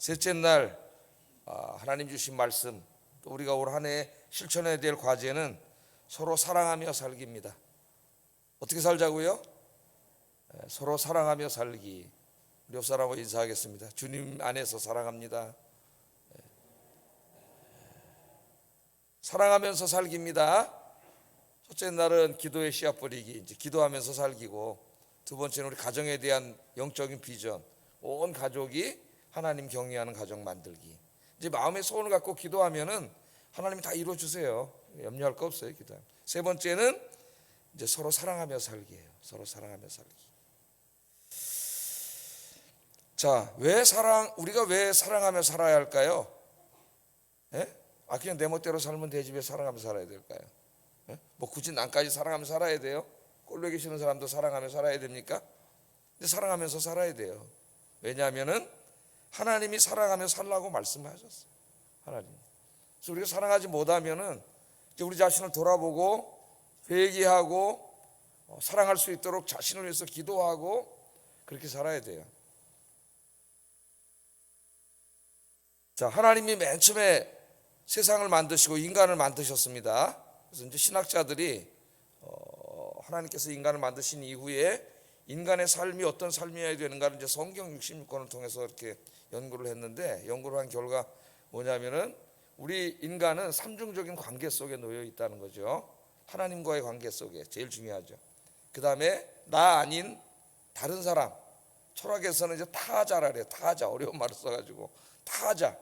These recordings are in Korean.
셋째 날 하나님 주신 말씀, 또 우리가 올 한 해 실천해야 될 과제는 서로 사랑하며 살기입니다. 어떻게 살자고요? 서로 사랑하며 살기. 우리 옆 사람하고 인사하겠습니다. 주님 안에서 사랑합니다. 사랑하면서 살기입니다. 첫째 날은 기도의 씨앗 뿌리기, 이제 기도하면서 살기고, 두 번째는 우리 가정에 대한 영적인 비전, 온 가족이 하나님 경외하는 가정 만들기. 이제 마음의 소원을 갖고 기도하면은 하나님이 다 이루어 주세요. 염려할 거 없어요. 기도하면. 세 번째는 이제 서로 사랑하며 살기예요. 서로 사랑하며 살기. 자, 우리가 왜 사랑하며 살아야 할까요? 예? 그냥 내 멋대로 살면 되지 왜 사랑하며 살아야 될까요? 예? 뭐 굳이 남까지 사랑하며 살아야 돼요? 꼴보기 싫은 사람도 사랑하며 살아야 됩니까? 근데 사랑하면서 살아야 돼요. 왜냐하면은 하나님이 사랑하며 살라고 말씀하셨어요. 하나님. 그래서 우리가 사랑하지 못하면은 이제 우리 자신을 돌아보고 회개하고 사랑할 수 있도록 자신을 위해서 기도하고 그렇게 살아야 돼요. 자, 하나님이 맨 처음에 세상을 만드시고 인간을 만드셨습니다. 그래서 이제 신학자들이 하나님께서 인간을 만드신 이후에 인간의 삶이 어떤 삶이어야 되는가를 이제 성경 66권을 통해서 이렇게 연구를 했는데, 연구를 한 결과 뭐냐면은 우리 인간은 삼중적인 관계 속에 놓여 있다는 거죠. 하나님과의 관계 속에 제일 중요하죠. 그 다음에 나 아닌 다른 사람, 철학에서는 이제 타자라 그래요. 타자, 어려운 말을 써가지고 타자,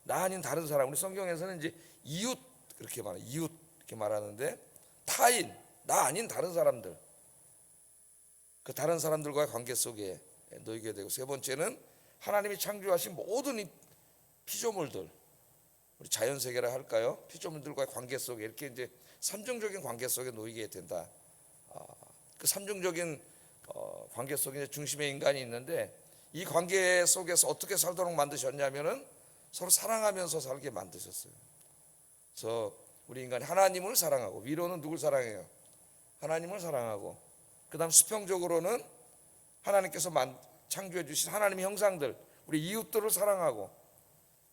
나 아닌 다른 사람. 우리 성경에서는 이제 이웃 그렇게 말해요. 이웃 이렇게 말하는데, 타인, 나 아닌 다른 사람들, 그 다른 사람들과의 관계 속에 놓이게 되고, 세 번째는 하나님이 창조하신 모든 이 피조물들, 우리 자연 세계라 할까요? 피조물들과의 관계 속에 이렇게 이제 삼중적인 관계 속에 놓이게 된다. 그 삼중적인 관계 속에 중심에 인간이 있는데, 이 관계 속에서 어떻게 살도록 만드셨냐면은 서로 사랑하면서 살게 만드셨어요. 그래서 우리 인간이 하나님을 사랑하고, 위로는 누굴 사랑해요? 하나님을 사랑하고, 그 다음 수평적으로는 하나님께서 창조해 주신 하나님의 형상들, 우리 이웃들을 사랑하고,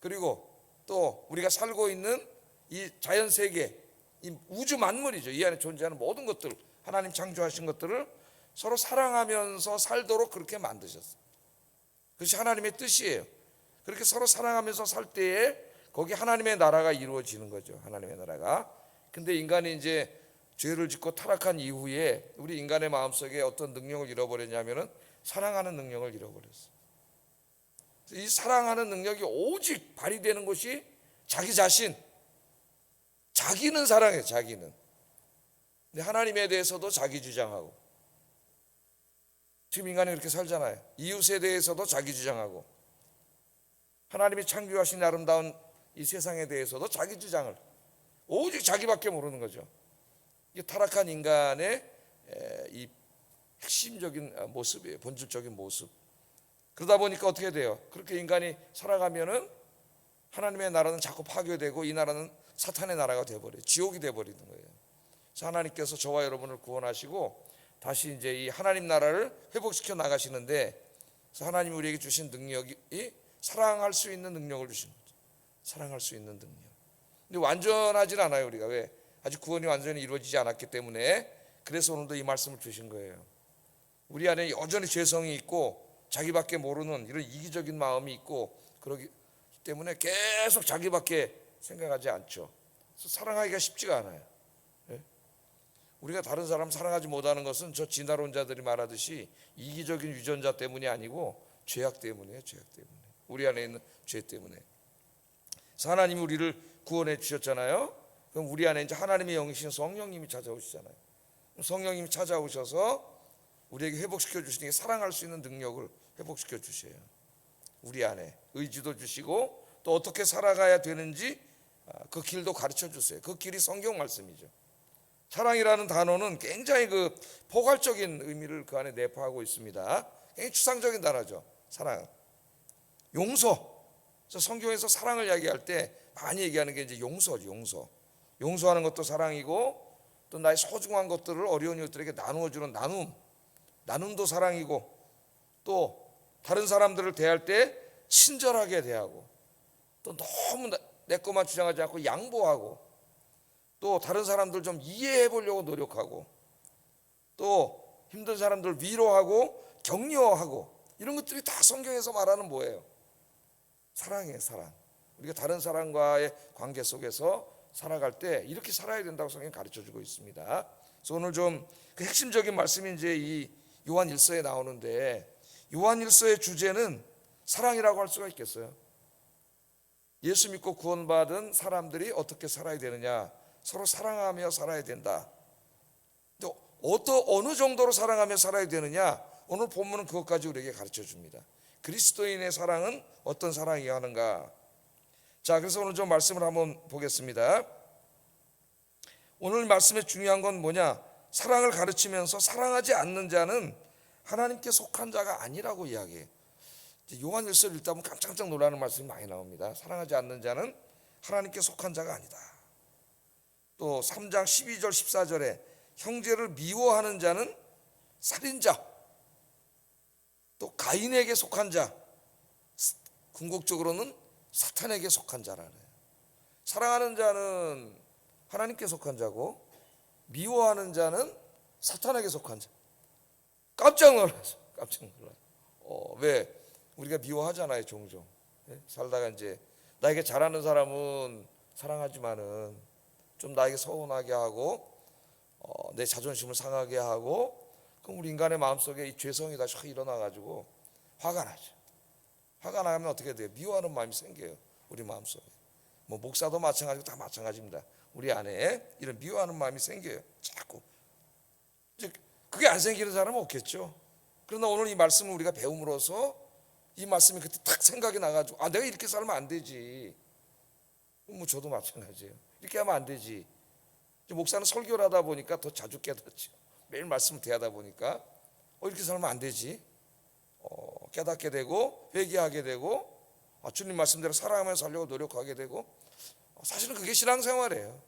그리고 또 우리가 살고 있는 이 자연세계, 이 우주 만물이죠. 이 안에 존재하는 모든 것들, 하나님 창조하신 것들을 서로 사랑하면서 살도록 그렇게 만드셨어요. 그것이 하나님의 뜻이에요. 그렇게 서로 사랑하면서 살 때에 거기 하나님의 나라가 이루어지는 거죠. 하나님의 나라가. 근데 인간이 이제 죄를 짓고 타락한 이후에 우리 인간의 마음속에 어떤 능력을 잃어버렸냐면은 사랑하는 능력을 잃어버렸어요. 이 사랑하는 능력이 오직 발휘되는 것이 자기 자신, 자기는 사랑해. 자기는. 근데 하나님에 대해서도 자기 주장하고, 지금 인간이 그렇게 살잖아요. 이웃에 대해서도 자기 주장하고, 하나님이 창조하신 아름다운 이 세상에 대해서도 자기 주장을, 오직 자기밖에 모르는 거죠. 이게 타락한 인간의 이 핵심적인 모습이에요. 본질적인 모습. 그러다 보니까 어떻게 돼요? 그렇게 인간이 살아가면은 하나님의 나라는 자꾸 파괴되고, 이 나라는 사탄의 나라가 돼버려요. 지옥이 돼버리는 거예요. 그래서 하나님께서 저와 여러분을 구원하시고 다시 이제 이 하나님 나라를 회복시켜 나가시는데, 그래서 하나님이 우리에게 주신 능력이 사랑할 수 있는 능력을 주신 거죠. 사랑할 수 있는 능력. 근데 완전하진 않아요. 우리가 왜? 아직 구원이 완전히 이루어지지 않았기 때문에, 그래서 오늘도 이 말씀을 주신 거예요. 우리 안에 여전히 죄성이 있고 자기밖에 모르는 이런 이기적인 마음이 있고, 그러기 때문에 계속 자기밖에 생각하지 않죠. 그래서 사랑하기가 쉽지가 않아요. 예? 우리가 다른 사람 사랑하지 못하는 것은 저 진화론자들이 말하듯이 이기적인 유전자 때문이 아니고 죄악 때문이에요. 죄악 때문에. 우리 안에 있는 죄 때문에. 그래서 하나님이 우리를 구원해 주셨잖아요. 그럼 우리 안에 이제 하나님의 영이신 성령님이 찾아오시잖아요. 성령님이 찾아오셔서 우리에게 회복시켜 주시니 사랑할 수 있는 능력을 회복시켜 주셔요. 우리 안에 의지도 주시고, 또 어떻게 살아가야 되는지 그 길도 가르쳐 주세요. 그 길이 성경 말씀이죠. 사랑이라는 단어는 굉장히 그 포괄적인 의미를 그 안에 내포하고 있습니다. 굉장히 추상적인 단어죠. 사랑. 용서. 그래서 성경에서 사랑을 이야기할 때 많이 얘기하는 게 이제 용서죠. 용서. 용서하는 것도 사랑이고, 또 나의 소중한 것들을 어려운 이웃들에게 나누어주는 나눔도 사랑이고, 또 다른 사람들을 대할 때 친절하게 대하고, 또 너무 내 것만 주장하지 않고 양보하고, 또 다른 사람들 좀 이해해 보려고 노력하고, 또 힘든 사람들 위로하고 격려하고, 이런 것들이 다 성경에서 말하는 뭐예요? 사랑이에요. 사랑. 우리가 다른 사람과의 관계 속에서 살아갈 때 이렇게 살아야 된다고 성경이 가르쳐주고 있습니다. 그래서 오늘 좀 그 핵심적인 말씀이 이제 이 요한 1서에 나오는데, 요한 1서의 주제는 사랑이라고 할 수가 있겠어요. 예수 믿고 구원받은 사람들이 어떻게 살아야 되느냐, 서로 사랑하며 살아야 된다. 어느 정도로 사랑하며 살아야 되느냐, 오늘 본문은 그것까지 우리에게 가르쳐 줍니다. 그리스도인의 사랑은 어떤 사랑이어야 하는가. 자, 그래서 오늘 좀 말씀을 한번 보겠습니다. 오늘 말씀의 중요한 건 뭐냐, 사랑을 가르치면서 사랑하지 않는 자는 하나님께 속한 자가 아니라고 이야기해요. 요한 1서를 읽다 보면 깜짝깜짝 놀라는 말씀이 많이 나옵니다. 사랑하지 않는 자는 하나님께 속한 자가 아니다. 또 3장 12절 14절에 형제를 미워하는 자는 살인자, 또 가인에게 속한 자, 궁극적으로는 사탄에게 속한 자라네. 사랑하는 자는 하나님께 속한 자고, 미워하는 자는 사탄에게 속한 자. 깜짝 놀랐어. 깜짝 놀랐어. 왜? 우리가 미워하잖아요, 종종. 살다가 이제 나에게 잘하는 사람은 사랑하지만은 좀 나에게 서운하게 하고, 내 자존심을 상하게 하고, 그럼 우리 인간의 마음속에 이 죄성이 다시 확 일어나가지고 화가 나죠. 화가 나면 어떻게 돼요? 미워하는 마음이 생겨요, 우리 마음속에. 뭐 목사도 마찬가지고 다 마찬가지입니다. 우리 안에 이런 미워하는 마음이 생겨요, 자꾸. 이제 그게 안 생기는 사람은 없겠죠. 그러나 오늘 이 말씀을 우리가 배움으로써 이 말씀이 그때 딱 생각이 나가지고, 아, 내가 이렇게 살면 안 되지. 뭐 저도 마찬가지예요. 이렇게 하면 안 되지. 목사는 설교를 하다 보니까 더 자주 깨닫죠. 매일 말씀을 대하다 보니까 이렇게 살면 안 되지. 깨닫게 되고 회개하게 되고, 주님 말씀대로 살아가며 살려고 노력하게 되고, 사실은 그게 신앙생활이에요.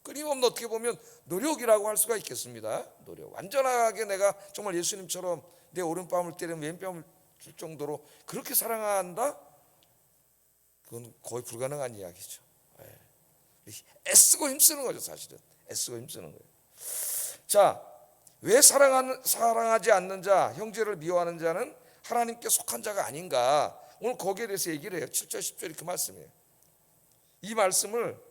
끊임없는, 어떻게 보면 노력이라고 할 수가 있겠습니다. 노력. 완전하게 내가 정말 예수님처럼 내 오른뺨을 때리면 왼뺨을 줄 정도로 그렇게 사랑한다? 그건 거의 불가능한 이야기죠. 애쓰고 힘쓰는 거죠, 사실은. 애쓰고 힘쓰는 거예요. 자, 왜 사랑하지 않는 자, 형제를 미워하는 자는 하나님께 속한 자가 아닌가? 오늘 거기에 대해서 얘기를 해요. 7절 10절이 그 말씀이에요. 이 말씀을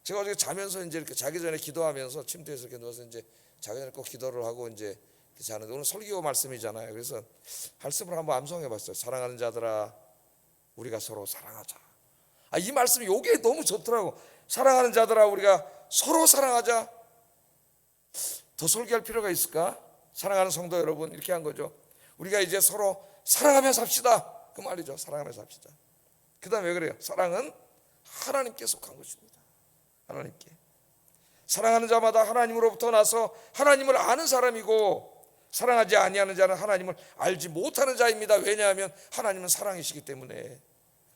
제가 어제 자면서 이제 이렇게 자기 전에 기도하면서 침대에서 이렇게 누워서 이제 자기 전에 꼭 기도를 하고 이제 자는데, 오늘 설교 말씀이잖아요. 그래서 말씀을 한번 암송해 봤어요. 사랑하는 자들아, 우리가 서로 사랑하자. 이 말씀이 요게 너무 좋더라고. 사랑하는 자들아, 우리가 서로 사랑하자. 더 설교할 필요가 있을까? 사랑하는 성도 여러분, 이렇게 한 거죠. 우리가 이제 서로 사랑하며 삽시다, 그 말이죠. 사랑하며 삽시다. 그 다음에 왜 그래요? 사랑은 하나님께 속한 것입니다. 하나님께. 사랑하는 자마다 하나님으로부터 나서 하나님을 아는 사람이고, 사랑하지 아니하는 자는 하나님을 알지 못하는 자입니다. 왜냐하면 하나님은 사랑이시기 때문에.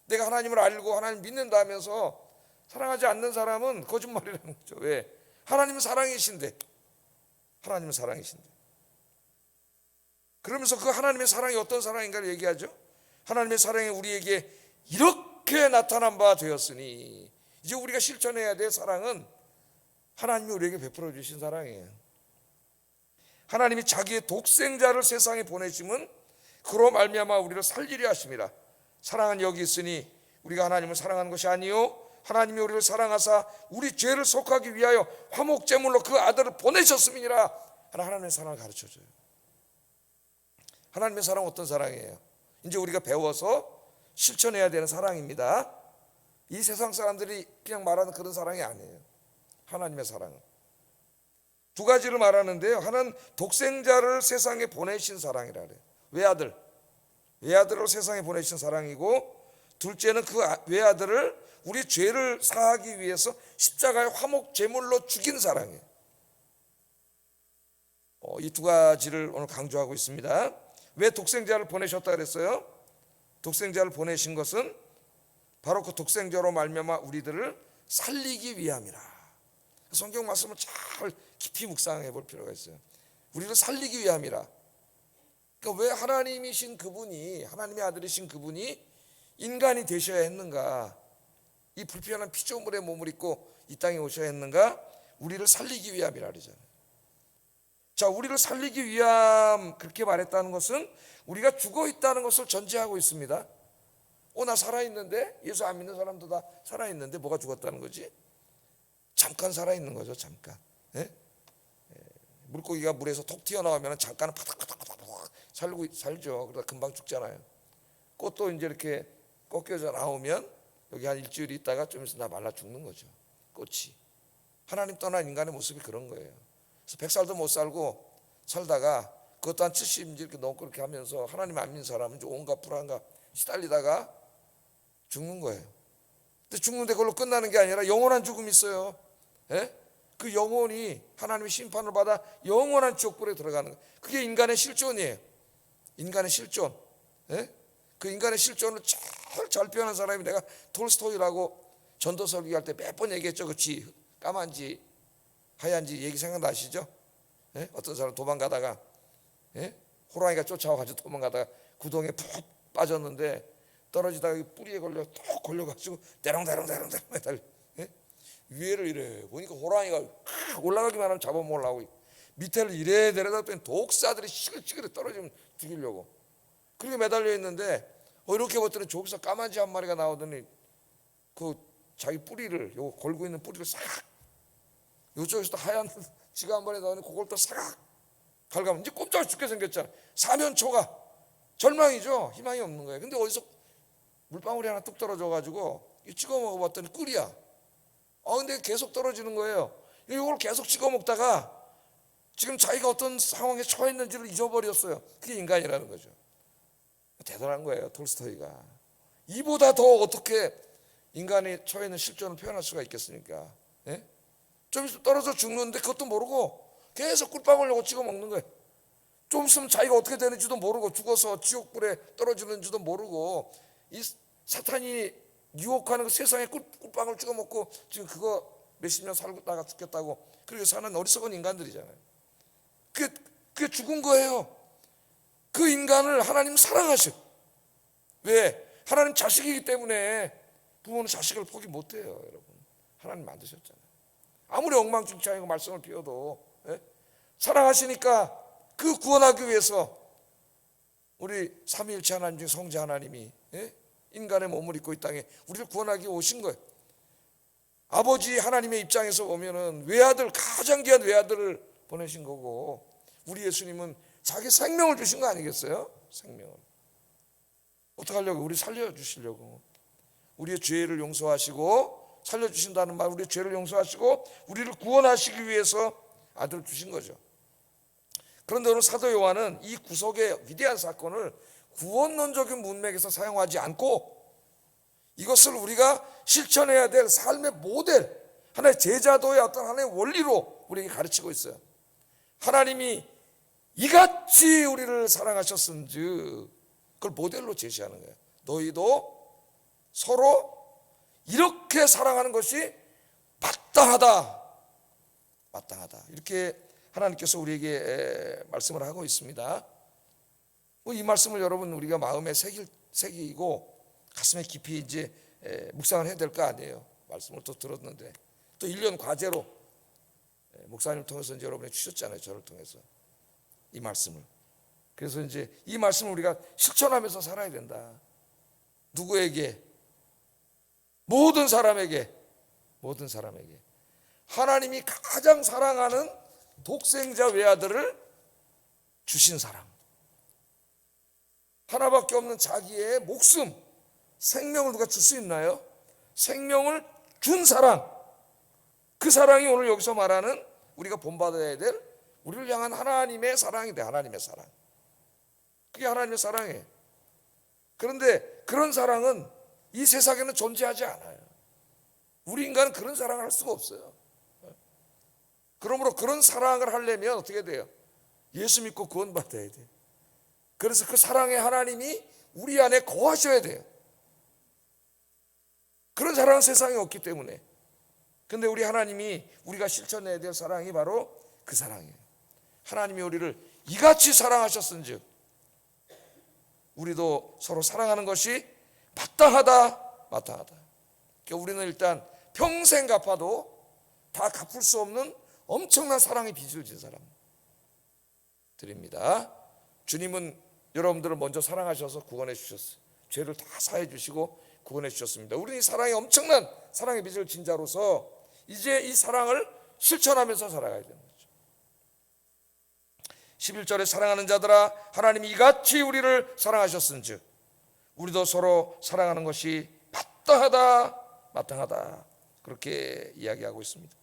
내가 하나님을 알고 하나님 믿는다 하면서 사랑하지 않는 사람은 거짓말이라는 거죠. 왜? 하나님은 사랑이신데. 하나님은 사랑이신데. 그러면서 그 하나님의 사랑이 어떤 사랑인가를 얘기하죠. 하나님의 사랑이 우리에게 이렇게 나타난 바 되었으니, 이제 우리가 실천해야 될 사랑은 하나님이 우리에게 베풀어 주신 사랑이에요. 하나님이 자기의 독생자를 세상에 보내심은 그로 말미암아 우리를 살리려 하심이라. 사랑은 여기 있으니 우리가 하나님을 사랑하는 것이 아니요 하나님이 우리를 사랑하사 우리 죄를 속하기 위하여 화목제물로 그 아들을 보내셨음이니라. 하나님의 사랑을 가르쳐줘요. 하나님의 사랑은 어떤 사랑이에요? 이제 우리가 배워서 실천해야 되는 사랑입니다. 이 세상 사람들이 그냥 말하는 그런 사랑이 아니에요. 하나님의 사랑은 두 가지를 말하는데요. 하나는 독생자를 세상에 보내신 사랑이라 그래요. 외아들을 세상에 보내신 사랑이고, 둘째는 그 외아들을 우리 죄를 사하기 위해서 십자가의 화목 제물로 죽인 사랑이에요. 이 두 가지를 오늘 강조하고 있습니다. 왜 독생자를 보내셨다 그랬어요? 독생자를 보내신 것은 바로 그 독생자로 말미암아 우리들을 살리기 위함이라. 성경 말씀을 잘 깊이 묵상해 볼 필요가 있어요. 우리를 살리기 위함이라. 그러니까 왜 하나님이신 그분이, 하나님의 아들이신 그분이 인간이 되셔야 했는가? 이 불편한 피조물의 몸을 입고 이 땅에 오셔야 했는가? 우리를 살리기 위함이라 그러잖아요. 자, 우리를 살리기 위함 그렇게 말했다는 것은 우리가 죽어 있다는 것을 전제하고 있습니다. 나 살아있는데? 예수 안 믿는 사람도 다 살아있는데 뭐가 죽었다는 거지? 잠깐 살아있는 거죠. 잠깐. 예? 물고기가 물에서 톡 튀어나오면 잠깐은 파닥파닥파닥 살죠. 그러다 금방 죽잖아요. 꽃도 이제 이렇게 꺾여져 나오면 여기 한 일주일 있다가 좀 있으면 다 말라 죽는 거죠. 꽃이. 하나님 떠난 인간의 모습이 그런 거예요. 그래서 100살도 못 살고 살다가 그것도 한 70 이렇게 넘고 그렇게 하면서 하나님 안 믿는 사람은 이제 온갖 불안과 시달리다가 죽는 거예요. 근데 죽는데 그걸로 끝나는 게 아니라 영원한 죽음이 있어요. 예? 그 영혼이 하나님의 심판을 받아 영원한 지옥불에 들어가는 거예요. 그게 인간의 실존이에요. 인간의 실존. 예? 그 인간의 실존을 잘 표현한 사람이 내가 톨스토이라고 전도 설교할 때 몇 번 얘기했죠. 그 쥐, 까만지 하얀지 얘기 생각나시죠? 예? 어떤 사람 도망가다가 호랑이가 쫓아와가지고 도망가다가 구덩이에 푹 빠졌는데 떨어지다가 뿌리에 톡 걸려가지고 대롱대롱 매달려. 위에를 이래 보니까 호랑이가 올라가기만 하면 잡아먹으려고 밑에를 이래 내려다봤더니 독사들이 시글시글 떨어지면 죽이려고 그렇게 매달려 있는데 이렇게 봤더니 저기서 까만쥐 한 마리가 나오더니 그 자기 뿌리를 요 걸고 있는 뿌리를 싹 요쪽에서 또 하얀 쥐가 한 마리 나오니 그걸 또 싹 갉아면 이제 꼼짝 죽게 생겼잖아. 사면초가 절망이죠. 희망이 없는 거예요. 근데 어디서 물방울이 하나 뚝 떨어져가지고 찍어 먹어봤더니 꿀이야. 근데 계속 떨어지는 거예요. 이걸 계속 찍어 먹다가 지금 자기가 어떤 상황에 처했는지를 잊어버렸어요. 그게 인간이라는 거죠. 대단한 거예요. 톨스토이가. 이보다 더 어떻게 인간이 처해 있는 실존을 표현할 수가 있겠습니까? 예? 좀 있으면 떨어져 죽는데 그것도 모르고 계속 꿀방울려고 찍어 먹는 거예요. 좀 있으면 자기가 어떻게 되는지도 모르고 죽어서 지옥불에 떨어지는지도 모르고 이 사탄이 유혹하는 그 세상에 꿀방울 찍어 먹고 지금 그거 몇십 년 살다가 죽겠다고 그렇게 사는 어리석은 인간들이잖아요. 그게 죽은 거예요. 그 인간을 하나님 사랑하셔. 왜? 하나님 자식이기 때문에 부모는 자식을 포기 못해요. 여러분 하나님 만드셨잖아요. 아무리 엉망진창이고 말썽을 피워도 사랑하시니까 그 구원하기 위해서 우리 삼위일체 하나님 중 성자 하나님이 인간의 몸을 입고 이 땅에 우리를 구원하기 위해 오신 거예요. 아버지 하나님의 입장에서 보면은 외아들, 가장 귀한 외아들을 보내신 거고 우리 예수님은 자기 생명을 주신 거 아니겠어요? 생명을. 어떻게 하려고? 우리 살려주시려고. 우리의 죄를 용서하시고 살려주신다는 말, 우리의 죄를 용서하시고 우리를 구원하시기 위해서 아들을 주신 거죠. 그런데 오늘 사도 요한은 이 구속의 위대한 사건을 구원론적인 문맥에서 사용하지 않고 이것을 우리가 실천해야 될 삶의 모델, 하나의 제자도의 어떤 하나의 원리로 우리에게 가르치고 있어요. 하나님이 이같이 우리를 사랑하셨은즉 그걸 모델로 제시하는 거예요. 너희도 서로 이렇게 사랑하는 것이 마땅하다. 이렇게 하나님께서 우리에게 말씀을 하고 있습니다. 이 말씀을 여러분 우리가 마음에 새기고 가슴에 깊이 이제 묵상을 해야 될 거 아니에요. 말씀을 또 들었는데 또 1년 과제로 목사님 통해서 이제 여러분이 주셨잖아요. 저를 통해서 이 말씀을. 그래서 이제 이 말씀을 우리가 실천하면서 살아야 된다. 누구에게? 모든 사람에게 하나님이 가장 사랑하는 독생자 외아들을 주신 사랑, 하나밖에 없는 자기의 목숨, 생명을 누가 줄 수 있나요? 생명을 준 사랑, 그 사랑이 오늘 여기서 말하는 우리가 본받아야 될 우리를 향한 하나님의 사랑이 돼. 하나님의 사랑, 그게 하나님의 사랑이에요. 그런데 그런 사랑은 이 세상에는 존재하지 않아요. 우리 인간은 그런 사랑을 할 수가 없어요. 그러므로 그런 사랑을 하려면 어떻게 돼요? 예수 믿고 구원받아야 돼요. 그래서 그 사랑의 하나님이 우리 안에 거하셔야 돼요. 그런 사랑은 세상에 없기 때문에. 근데 우리 하나님이 우리가 실천해야 될 사랑이 바로 그 사랑이에요. 하나님이 우리를 이같이 사랑하셨은즉 우리도 서로 사랑하는 것이 마땅하다. 그러니까 우리는 일단 평생 갚아도 다 갚을 수 없는 엄청난 사랑의 빚을 진 사람들입니다. 주님은 여러분들을 먼저 사랑하셔서 구원해 주셨어요. 죄를 다 사해 주시고 구원해 주셨습니다. 우리는 이 사랑의 엄청난 사랑의 빚을 진 자로서 이제 이 사랑을 실천하면서 살아가야 되는 거죠. 11절에 사랑하는 자들아 하나님이 이같이 우리를 사랑하셨은즉 우리도 서로 사랑하는 것이 마땅하다 그렇게 이야기하고 있습니다.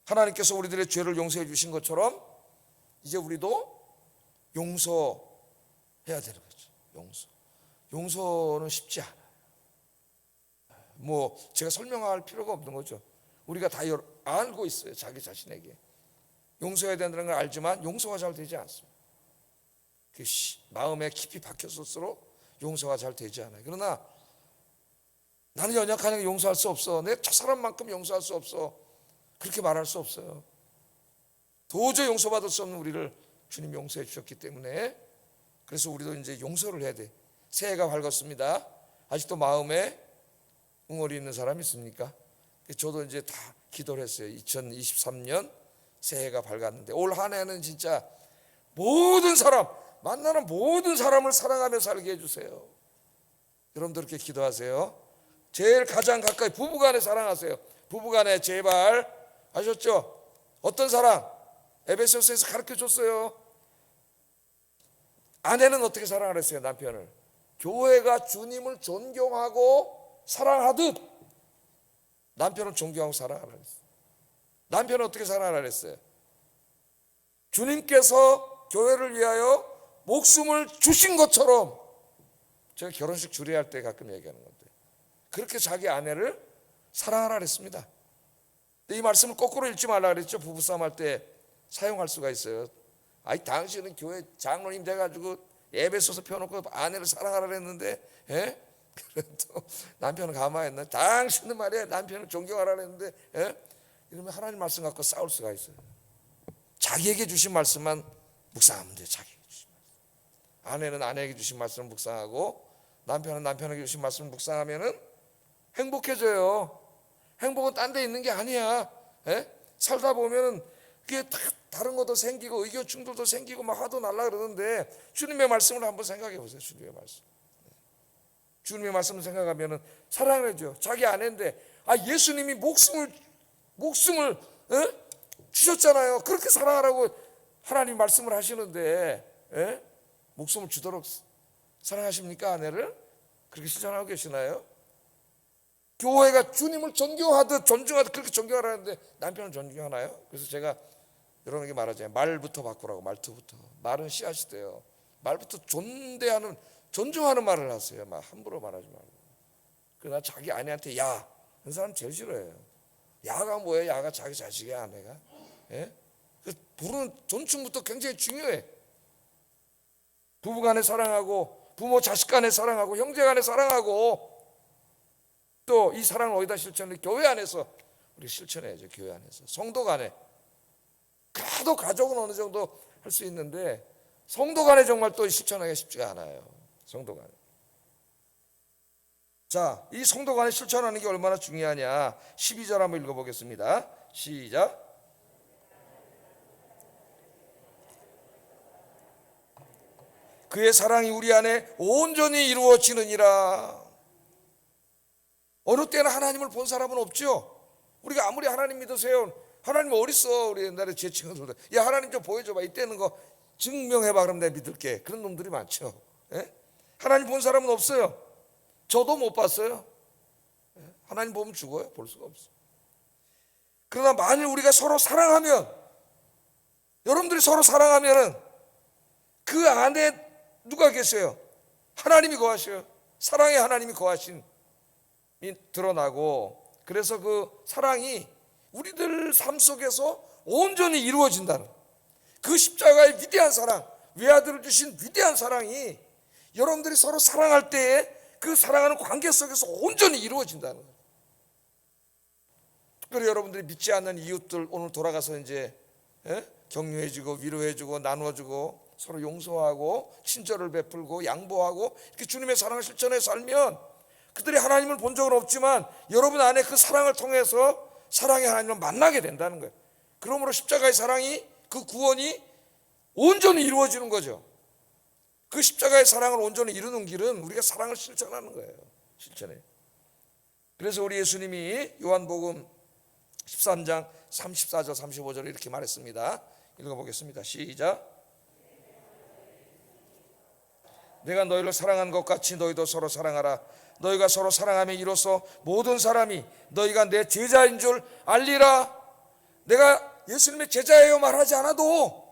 하나님께서 우리들의 죄를 용서해 주신 것처럼 이제 우리도 용서해야 되는 거죠. 용서는 쉽지 않아요. 제가 설명할 필요가 없는 거죠. 우리가 다 알고 있어요. 자기 자신에게 용서해야 된다는 걸 알지만 용서가 잘 되지 않습니다. 마음에 깊이 박혔을수록 용서가 잘 되지 않아요. 그러나 나는 연약하니까 용서할 수 없어. 내 저 사람만큼 용서할 수 없어. 그렇게 말할 수 없어요. 도저히 용서받을 수 없는 우리를 주님 용서해 주셨기 때문에 그래서 우리도 이제 용서를 해야 돼. 새해가 밝았습니다. 아직도 마음에 웅얼이 있는 사람 있습니까? 저도 이제 다 기도를 했어요. 2023년 새해가 밝았는데 올 한 해는 진짜 모든 사람 만나는 모든 사람을 사랑하며 살게 해주세요. 여러분들 그렇게 기도하세요. 제일 가장 가까이 부부간에 사랑하세요. 부부간에 제발 아셨죠? 어떤 사랑? 에베소서에서 가르쳐줬어요. 아내는 어떻게 사랑을 했어요? 남편을 교회가 주님을 존경하고 사랑하듯 남편은 존경하고 사랑하라 그랬어요. 남편은 어떻게 사랑하라 그랬어요? 주님께서 교회를 위하여 목숨을 주신 것처럼 제가 결혼식 주례할 때 가끔 얘기하는 건데 그렇게 자기 아내를 사랑하라 그랬습니다. 이 말씀을 거꾸로 읽지 말라 그랬죠. 부부싸움 할 때 사용할 수가 있어요. 당신은 교회 장로님 돼가지고 예배소서 펴놓고 아내를 사랑하라 그랬는데 그래도 남편은 가만히 있나? 당신은 말이야 남편을 존경하라 그랬는데 이러면 하나님 말씀 갖고 싸울 수가 있어요. 자기에게 주신 말씀만 묵상하면 돼요. 자기에게 주신 말씀. 아내는 아내에게 주신 말씀을 묵상하고 남편은 남편에게 주신 말씀을 묵상하면은 행복해져요. 행복은 딴 데 있는 게 아니야. 살다 보면은 그게 다른 것도 생기고 의견 충돌도 생기고 막 화도 날라 그러는데 주님의 말씀을 한번 생각해 보세요. 주님의 말씀을 생각하면은 사랑을 해줘. 자기 아내인데 예수님이 목숨을 주셨잖아요. 그렇게 사랑하라고 하나님 말씀을 하시는데 목숨을 주도록 사랑하십니까? 아내를? 그렇게 실천하고 계시나요? 교회가 주님을 존중하듯 그렇게 존경하라는데 남편을 존경하나요? 그래서 제가 여러분에게 말하잖아요. 말부터 바꾸라고. 말투부터. 말은 씨앗이 돼요. 말부터 존중하는 말을 하세요. 막 함부로 말하지 말고. 그러나 자기 아내한테 야, 그 사람 제일 싫어해요. 야가 뭐예요? 야가 자기 자식이야, 아내가. 그 부르는 존칭부터 굉장히 중요해. 부부간에 사랑하고 부모 자식 간에 사랑하고 형제 간에 사랑하고 또 이 사랑을 어디다 실천해? 교회 안에서 우리 실천해야죠. 교회 안에서 성도 간에. 그래도 가족은 어느 정도 할 수 있는데 성도 간에 정말 또 실천하기가 쉽지가 않아요. 성도 간에. 자, 이 성도 간에 실천하는 게 얼마나 중요하냐. 12절 한번 읽어보겠습니다. 시작. 그의 사랑이 우리 안에 온전히 이루어지느니라. 어느 때는 하나님을 본 사람은 없죠. 우리가 아무리 하나님 믿으세요. 하나님 어딨어? 우리 옛날에 제 친구들. 야, 하나님 좀 보여줘봐. 이때는 거 증명해봐. 그럼 내가 믿을게. 그런 놈들이 많죠. 하나님 본 사람은 없어요. 저도 못 봤어요. 하나님 보면 죽어요. 볼 수가 없어요. 그러나 만일 우리가 서로 사랑하면, 여러분들이 서로 사랑하면은 그 안에 누가 계세요? 하나님이 거하셔요. 사랑의 하나님이 거하신 드러나고, 그래서 그 사랑이 우리들 삶 속에서 온전히 이루어진다는 그 십자가의 위대한 사랑, 외아들을 주신 위대한 사랑이 여러분들이 서로 사랑할 때에 그 사랑하는 관계 속에서 온전히 이루어진다는 거예요. 특별히 여러분들이 믿지 않는 이웃들 오늘 돌아가서 이제 격려해주고 위로해주고 나누어주고 서로 용서하고 친절을 베풀고 양보하고 이렇게 주님의 사랑을 실천해 살면 그들이 하나님을 본 적은 없지만 여러분 안에 그 사랑을 통해서 사랑의 하나님을 만나게 된다는 거예요. 그러므로 십자가의 사랑이, 그 구원이 온전히 이루어지는 거죠. 그 십자가의 사랑을 온전히 이루는 길은 우리가 사랑을 실천하는 거예요. 실천해. 그래서 우리 예수님이 요한복음 13장 34절 35절에 이렇게 말했습니다. 읽어보겠습니다. 시작. 내가 너희를 사랑한 것 같이 너희도 서로 사랑하라. 너희가 서로 사랑하면 이로써 모든 사람이 너희가 내 제자인 줄 알리라. 내가 예수님의 제자예요 말하지 않아도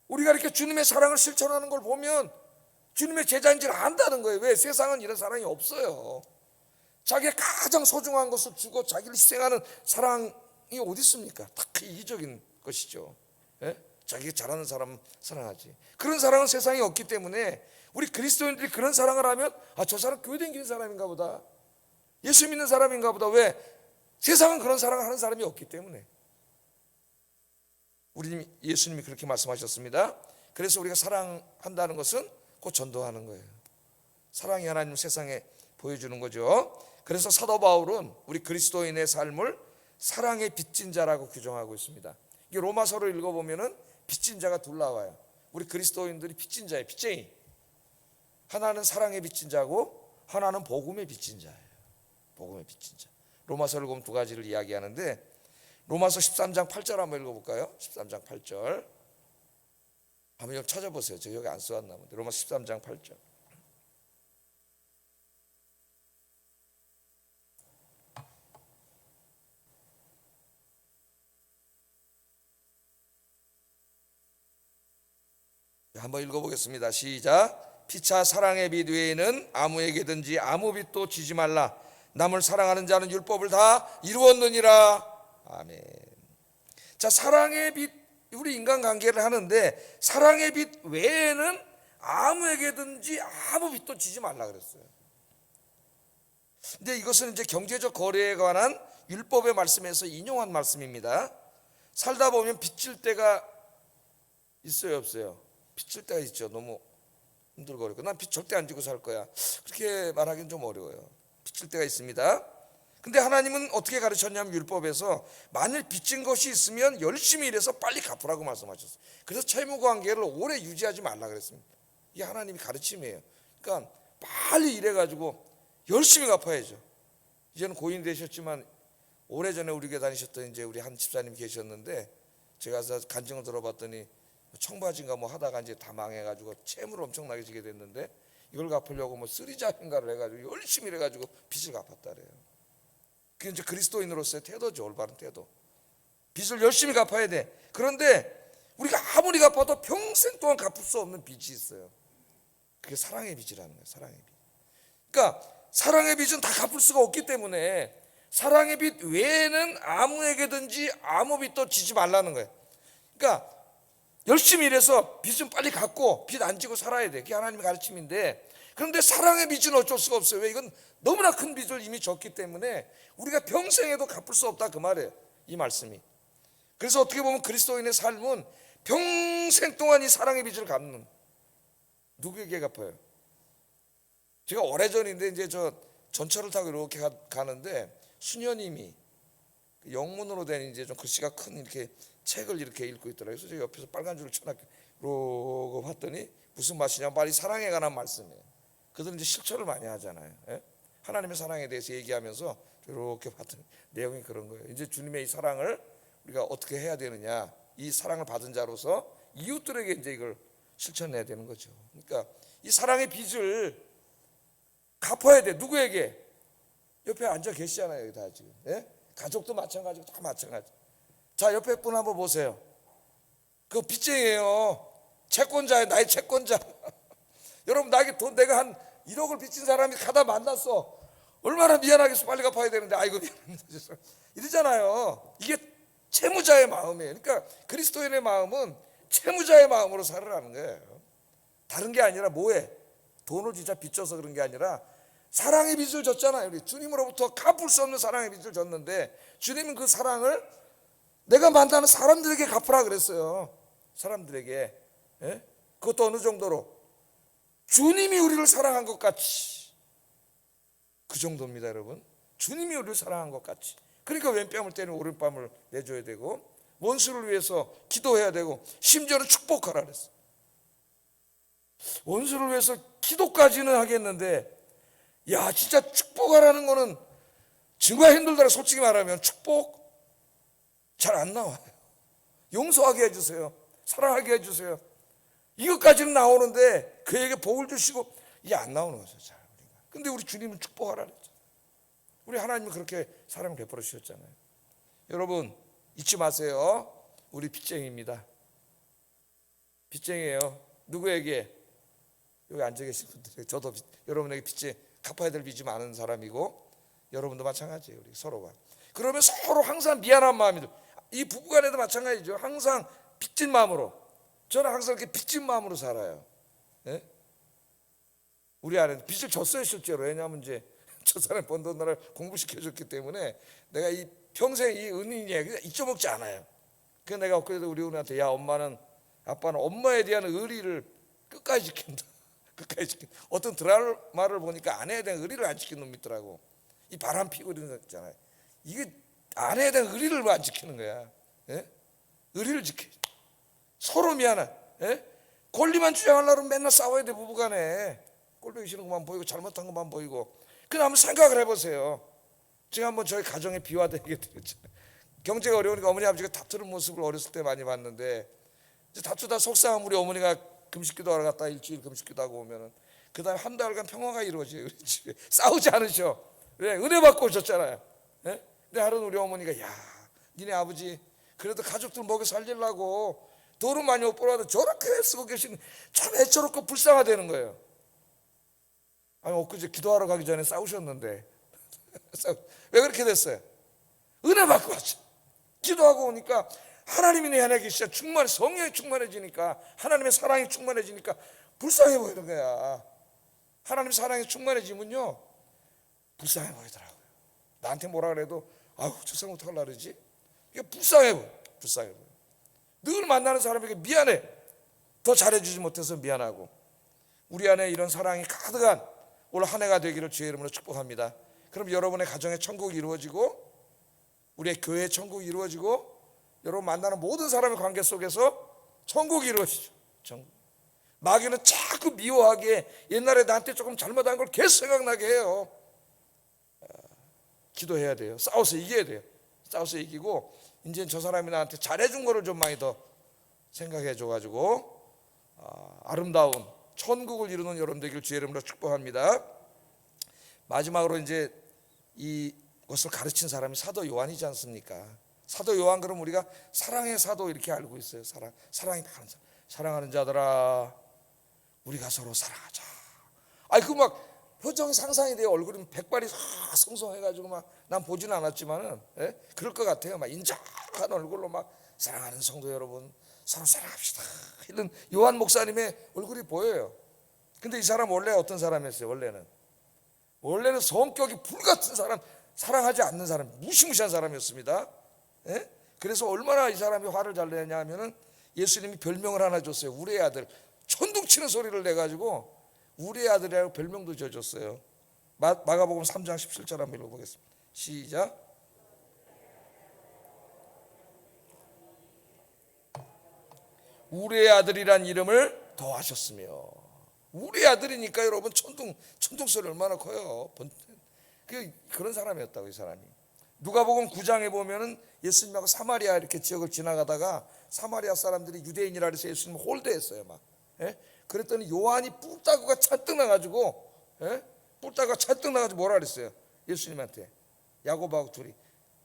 우리가 이렇게 주님의 사랑을 실천하는 걸 보면 주님의 제자인 줄 안다는 거예요. 왜? 세상은 이런 사랑이 없어요. 자기의 가장 소중한 것을 주고 자기를 희생하는 사랑이 어디 있습니까? 다 이기적인 것이죠. 예? 자기가 잘하는 사람 사랑하지. 그런 사랑은 세상에 없기 때문에 우리 그리스도인들이 그런 사랑을 하면 저 사람 교회 다니는 사람인가 보다, 예수 믿는 사람인가 보다. 왜? 세상은 그런 사랑을 하는 사람이 없기 때문에. 우리 예수님이 그렇게 말씀하셨습니다. 그래서 우리가 사랑한다는 것은 곧 전도하는 거예요. 사랑이 하나님 세상에 보여주는 거죠. 그래서 사도 바울은 우리 그리스도인의 삶을 사랑의 빚진 자라고 규정하고 있습니다. 이 로마서를 읽어보면은 빚진 자가 둘 나와요. 우리 그리스도인들이 빚진 자예요. 빚쟁이. 하나는 사랑의 빚진 자고 하나는 복음의 빚진 자예요. 복음의 빚진 자. 로마서를 보면 두 가지를 이야기하는데 로마서 13장 8절 한번 읽어볼까요? 13장 8절 한번 좀 찾아보세요. 저 여기 안 써왔나 본데. 로마서 13장 8절. 한번 읽어보겠습니다. 시작. 피차 사랑의 빚 외에는 아무에게든지 아무 빚도 지지 말라. 남을 사랑하는 자는 율법을 다 이루었느니라. 아멘. 자, 사랑의 빚, 우리 인간관계를 하는데 사랑의 빚 외에는 아무에게든지 아무 빚도 지지 말라 그랬어요. 근데 이것은 이제 경제적 거래에 관한 율법의 말씀에서 인용한 말씀입니다. 살다 보면 빚질 때가 있어요, 없어요? 빚질 때가 있죠. 너무 힘들거리고 난 빚 절대 안 지고 살 거야, 그렇게 말하기는 좀 어려워요. 빚질 때가 있습니다. 근데 하나님은 어떻게 가르쳤냐면 율법에서 만일 빚진 것이 있으면 열심히 일해서 빨리 갚으라고 말씀하셨어요. 그래서 채무관계를 오래 유지하지 말라 그랬습니다. 이게 하나님이 가르침이에요. 그러니까 빨리 일해가지고 열심히 갚아야죠. 이제는 고인 되셨지만 오래전에 우리 교회 다니셨던 이제 우리 한 집사님 계셨는데 제가 간증을 들어봤더니 청바지인가 뭐 하다가 이제 다 망해가지고 채무를 엄청나게 지게 됐는데 이걸 갚으려고 뭐 쓰리잡인가를 해가지고 열심히 일해가지고 빚을 갚았다래요. 그게 이제 그리스도인으로서의 태도죠. 올바른 태도. 빚을 열심히 갚아야 돼. 그런데 우리가 아무리 갚아도 평생 동안 갚을 수 없는 빚이 있어요. 그게 사랑의 빚이라는 거예요. 사랑의 빚. 그러니까 사랑의 빚은 다 갚을 수가 없기 때문에 사랑의 빚 외에는 아무에게든지 아무 빚도 지지 말라는 거예요. 그러니까 열심히 일해서 빚은 빨리 갚고 빚 안 지고 살아야 돼. 그게 하나님의 가르침인데, 그런데 사랑의 빚은 어쩔 수가 없어요. 왜? 이건 너무나 큰 빚을 이미 졌기 때문에 우리가 평생에도 갚을 수 없다 그 말이에요, 이 말씀이. 그래서 어떻게 보면 그리스도인의 삶은 평생 동안 이 사랑의 빚을 갚는, 누구에게 갚아요? 제가 오래전인데 이제 저 전철을 타고 이렇게 가는데 수녀님이 영문으로 된 이제 좀 글씨가 큰 이렇게 책을 이렇게 읽고 있더라고요. 그래서 제가 옆에서 빨간 줄을 쳐놨게 이러고 봤더니 무슨 말이냐면 빨리 사랑에 관한 말씀이에요. 그들은 이제 실천을 많이 하잖아요. 예? 하나님의 사랑에 대해서 얘기하면서 이렇게 봤더니 내용이 그런 거예요. 이제 주님의 이 사랑을 우리가 어떻게 해야 되느냐, 이 사랑을 받은 자로서 이웃들에게 이제 이걸 실천해야 되는 거죠. 그러니까 이 사랑의 빚을 갚아야 돼. 누구에게? 옆에 앉아 계시잖아요, 여기 다 지금. 예? 가족도 마찬가지고 다 마찬가지. 자, 옆에 분 한번 보세요. 그거 빚쟁이에요. 채권자예요. 나의 채권자. 여러분, 나에게 돈 내가 한 1억을 빚진 사람이 가다 만났어. 얼마나 미안하겠어. 빨리 갚아야 되는데 아이고 미안합니다 이러잖아요. 이게 채무자의 마음이에요. 그러니까 그리스도인의 마음은 채무자의 마음으로 살으라는 거예요. 다른 게 아니라 뭐해? 돈을 진짜 빚져서 그런 게 아니라 사랑의 빚을 졌잖아요. 우리 주님으로부터 갚을 수 없는 사랑의 빚을 졌는데 주님은 그 사랑을 내가 만나는 사람들에게 갚으라 그랬어요. 사람들에게. 예? 그것도 어느 정도로? 주님이 우리를 사랑한 것 같이 그 정도입니다, 여러분. 주님이 우리를 사랑한 것 같이. 그러니까 왼뺨을 때리면 오른뺨을 내줘야 되고, 원수를 위해서 기도해야 되고, 심지어는 축복하라 그랬어. 원수를 위해서 기도까지는 하겠는데, 야, 진짜 축복하라는 거는 정말 힘들더라. 솔직히 말하면 축복 잘 안 나와요. 용서하게 해주세요, 사랑하게 해주세요, 이것까지는 나오는데 그에게 복을 주시고, 이게 안 나오는 거죠, 잘. 근데 우리 주님은 축복하라 그랬죠. 우리 하나님은 그렇게 사랑을 베풀어 주셨잖아요. 여러분 잊지 마세요. 우리 빚쟁이입니다. 빚쟁이에요. 누구에게? 여기 앉아 계신 분들, 저도 여러분에게 빚쟁이, 갚아야 될 빚이 많은 사람이고, 여러분도 마찬가지예요. 우리 서로가. 그러면 서로 항상 미안한 마음이 들어요. 이 부부간에도 마찬가지죠. 항상 빚진 마음으로, 저는 항상 이렇게 빚진 마음으로 살아요. 예? 우리 아내는 빚을 졌어요, 실제로. 왜냐하면 이제 저 사람이 번 돈 나를 공부시켜줬기 때문에 내가 이 평생 이 은인이에 그냥 잊어먹지 않아요. 그래서 내가 그래도 우리 은혜한테, 야, 아빠는 엄마에 대한 의리를 끝까지 지킨다. 끝까지 지킨다. 어떤 드라마를 보니까 아내에 대한 의리를 안 지키는 놈이 있더라고. 이 바람 피고 이런 거 있잖아요. 이게 아내에 대한 의리를 안 지키는 거야. 예? 의리를 지켜. 서로 미안한. 예? 권리만 주장하려면 맨날 싸워야 돼, 부부간에. 꼴보기 싫은 것만 보이고 잘못한 것만 보이고. 그냥 한번 생각을 해보세요. 제가 한번 저희 가정의 비화도 얘기 드렸잖아요. 경제가 어려우니까 어머니 아버지가 다투는 모습을 어렸을 때 많이 봤는데, 이제 다투다 속상한 우리 어머니가 금식기도 하러 갔다 일주일 금식기도 하고 오면은 그 다음에 한 달간 평화가 이루어져요. 우리 집에 싸우지 않으셔. 왜? 은혜 받고 오셨잖아요. 예? 근데 하루는 우리 어머니가, 야, 니네 아버지 그래도 가족들 먹여 살리려고 돈은 많이 못 벌어도 저렇게 쓰고 계신, 참 애처롭고 불쌍하다는 거예요. 아니, 엊그제 기도하러 가기 전에 싸우셨는데 왜 그렇게 됐어요? 은혜 받고 왔죠. 기도하고 오니까 하나님이 내 안에 계시자 성령이 충만해지니까, 하나님의 사랑이 충만해지니까 불쌍해 보이는 거야. 하나님의 사랑이 충만해지면요 불쌍해 보이더라고요. 나한테 뭐라 그래도, 아유, 저 사람 어떡하려고 그러지? 이게 불쌍해 보여. 불쌍해 보여. 늘 만나는 사람에게 미안해. 더 잘해주지 못해서 미안하고. 우리 안에 이런 사랑이 가득한 올 한 해가 되기를 주의 이름으로 축복합니다. 그럼 여러분의 가정의 천국이 이루어지고, 우리의 교회의 천국이 이루어지고, 여러분 만나는 모든 사람의 관계 속에서 천국이 이루어지죠. 천국. 마귀는 자꾸 미워하게, 옛날에 나한테 조금 잘못한 걸 계속 생각나게 해요. 기도해야 돼요. 싸워서 이겨야 돼요. 싸워서 이기고, 이제 저 사람이 나한테 잘해준 거를 좀 많이 더 생각해 줘가지고 아름다운 천국을 이루는 여러분 되길 주의 이름으로 축복합니다. 마지막으로 이제 이것을 가르친 사람이 사도 요한이지 않습니까? 사도 요한, 그럼 우리가 사랑의 사도 이렇게 알고 있어요. 사랑이 많은 사람. 사랑하는 자들아, 우리가 서로 사랑하자. 아니, 그 막 표정이 상상이 돼요. 얼굴이 백발이 성성해가지고 막, 난 보지는 않았지만은, 예? 그럴 것 같아요. 막 인자한 얼굴로 막, 사랑하는 성도 여러분, 서로 사랑합시다, 이런 요한 목사님의 얼굴이 보여요. 근데 이 사람 원래 어떤 사람이었어요? 원래는 성격이 불같은 사람, 사랑하지 않는 사람, 무시무시한 사람이었습니다. 예? 그래서 얼마나 이 사람이 화를 잘 내냐 하면은, 예수님이 별명을 하나 줬어요. 우리의 아들. 천둥치는 소리를 내가지고 우리의 아들이라고 별명도 지어줬어요. 마가복음 3장 17절 한번 읽어보겠습니다. 시작. 우리의 아들이란 이름을 더하셨으며. 우리의 아들이니까 여러분, 천둥 소리 얼마나 커요. 그런 사람이었다고, 이 사람이. 누가복음 9장에 보면은 예수님하고 사마리아 이렇게 지역을 지나가다가 사마리아 사람들이 유대인이라 해서 예수님 홀대했어요, 막. 예? 그랬더니 요한이 뿔따구가 잔뜩 나가지고, 예? 뿔따구가 잔뜩 나가지고 뭐라 그랬어요? 예수님한테. 야고보하고 둘이,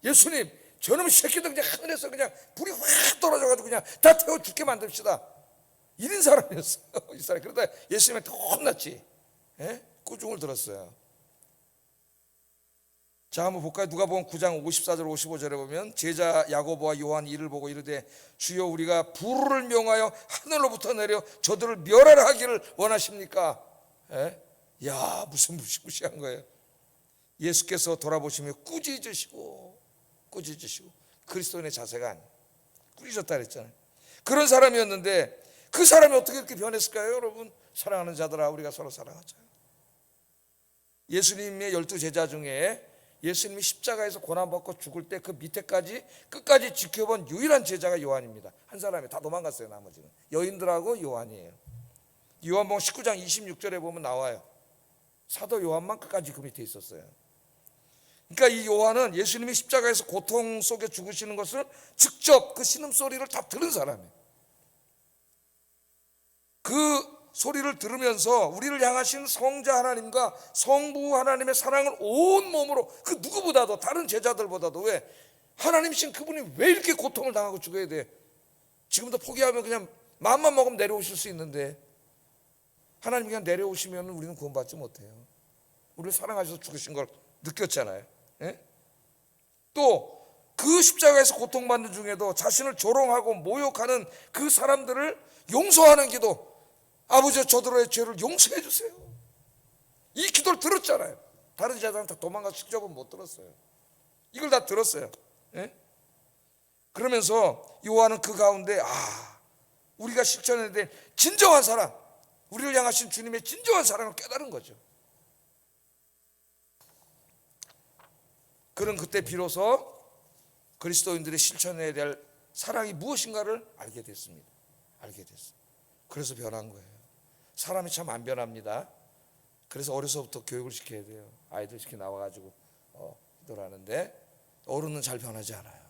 예수님, 저놈의 새끼들 그냥 하늘에서 그냥 불이 확 떨어져가지고 그냥 다 태워 죽게 만듭시다. 이런 사람이었어요, 이 사람. 그러다 예수님한테 혼났지. 예? 꾸중을 들었어요. 자, 한번 볼까요? 누가복음 9장 54절 55절에 보면, 제자 야고보와 요한 이를 보고 이르되, 주여, 우리가 불을 명하여 하늘로부터 내려 저들을 멸하라 하기를 원하십니까? 예? 야, 무슨 무시무시한 거예요. 예수께서 돌아보시며 꾸짖으시고 그리스도인의 자세가 아니에요. 꾸짖었다 그랬잖아요. 그런 사람이었는데 그 사람이 어떻게 이렇게 변했을까요? 여러분, 사랑하는 자들아, 우리가 서로 사랑하자. 예수님의 12 제자 중에 예수님이 십자가에서 고난받고 죽을 때 그 밑에까지 끝까지 지켜본 유일한 제자가 요한입니다. 한 사람이 다 도망갔어요. 나머지는 여인들하고 요한이에요. 요한복음 19장 26절에 보면 나와요. 사도 요한만 끝까지 그 밑에 있었어요. 그러니까 이 요한은 예수님이 십자가에서 고통 속에 죽으시는 것을 직접 그 신음소리를 다 들은 사람이에요. 그 소리를 들으면서 우리를 향하신 성자 하나님과 성부 하나님의 사랑을 온 몸으로, 그 누구보다도, 다른 제자들보다도, 왜 하나님이신 그분이 왜 이렇게 고통을 당하고 죽어야 돼? 지금도 포기하면 그냥 마음만 먹으면 내려오실 수 있는데, 하나님이 그냥 내려오시면 우리는 구원받지 못해요. 우리를 사랑하셔서 죽으신 걸 느꼈잖아요. 예? 또 그 십자가에서 고통받는 중에도 자신을 조롱하고 모욕하는 그 사람들을 용서하는 기도, 아버지 저들의 죄를 용서해 주세요. 이 기도를 들었잖아요. 다른 제자들은 다 도망가서 직접은 못 들었어요. 이걸 다 들었어요. 예? 그러면서 요한은 그 가운데 우리가 실천해야 될 진정한 사랑, 우리를 향하신 주님의 진정한 사랑을 깨달은 거죠. 그런 그때 비로소 그리스도인들이 실천해야 될 사랑이 무엇인가를 알게 됐습니다. 알게 됐어요. 그래서 변한 거예요. 사람이 참 안 변합니다. 그래서 어려서부터 교육을 시켜야 돼요. 아이들 이렇게 나와가지고 기도를 하는데 어른은 잘 변하지 않아요.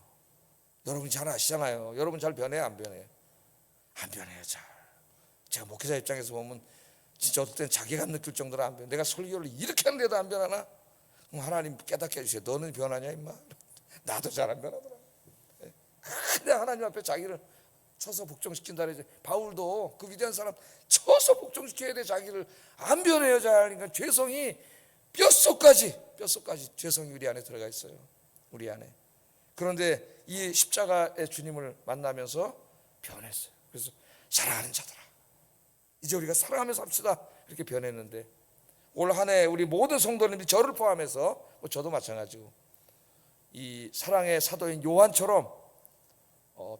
여러분이 잘 아시잖아요. 여러분 잘 변해요, 안 변해요? 안 변해요, 잘. 제가 목회자 입장에서 보면 진짜 어떨 땐 자기가 느낄 정도로 안 변해. 내가 설교를 이렇게 하는데도 안 변하나? 그럼 하나님 깨닫게 해주세요. 너는 변하냐 임마? 나도 잘 안 변하더라. 근데 하나님 앞에 자기를 쳐서 복종시킨다 그러지. 바울도 그 위대한 사람 쳐서 복종시켜야 돼. 자기를 안 변해요 잘. 그러니까 죄성이 뼛속까지 죄성이 우리 안에 들어가 있어요. 우리 안에. 그런데 이 십자가의 주님을 만나면서 변했어요. 그래서 사랑하는 자들아, 이제 우리가 사랑하면서 삽시다, 이렇게 변했는데, 올 한 해 우리 모든 성도님들이 저를 포함해서 저도 마찬가지고 이 사랑의 사도인 요한처럼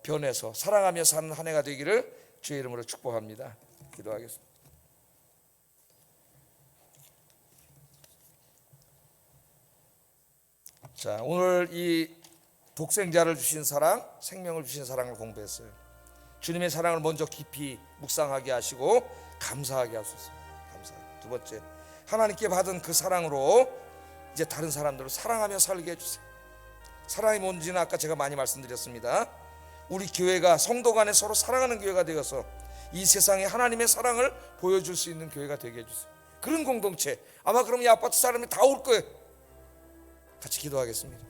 변해서 사랑하며 사는 한 해가 되기를 주의 이름으로 축복합니다. 기도하겠습니다. 자, 오늘 이 독생자를 주신 사랑, 생명을 주신 사랑을 공부했어요. 주님의 사랑을 먼저 깊이 묵상하게 하시고 감사하게 하소서. 감사하게. 두 번째, 하나님께 받은 그 사랑으로 이제 다른 사람들을 사랑하며 살게 해주세요. 사랑이 뭔지는 아까 제가 많이 말씀드렸습니다. 우리 교회가 성도 간에 서로 사랑하는 교회가 되어서 이 세상에 하나님의 사랑을 보여줄 수 있는 교회가 되게 해주세요. 그런 공동체, 아마 그럼 이 아파트 사람이 다 올 거예요. 같이 기도하겠습니다.